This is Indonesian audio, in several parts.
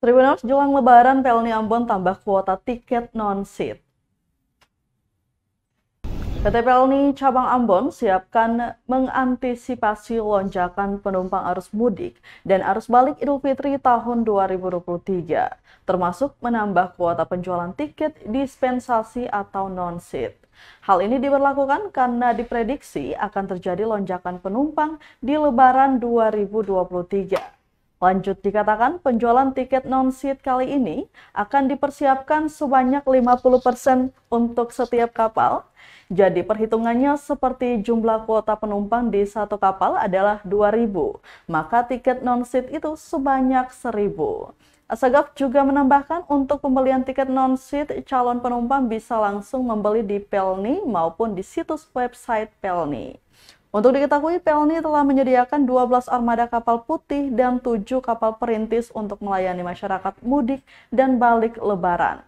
Tribuners jelang Lebaran, Pelni Ambon tambah kuota tiket non-seat. PT Pelni Cabang Ambon siapkan mengantisipasi lonjakan penumpang arus mudik dan arus balik Idul Fitri tahun 2023, termasuk menambah kuota penjualan tiket dispensasi atau non-seat. Hal ini diberlakukan karena diprediksi akan terjadi lonjakan penumpang di Lebaran 2023. Lanjut dikatakan penjualan tiket non-seat kali ini akan dipersiapkan sebanyak 50% untuk setiap kapal. Jadi perhitungannya seperti jumlah kuota penumpang di satu kapal adalah 2.000, maka tiket non-seat itu sebanyak 1.000. Asagaf juga menambahkan untuk pembelian tiket non-seat, calon penumpang bisa langsung membeli di Pelni maupun di situs website Pelni. Untuk diketahui, Pelni telah menyediakan 12 armada kapal putih dan 7 kapal perintis untuk melayani masyarakat mudik dan balik Lebaran.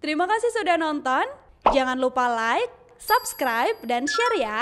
Terima kasih sudah nonton. Jangan lupa like, subscribe, dan share ya.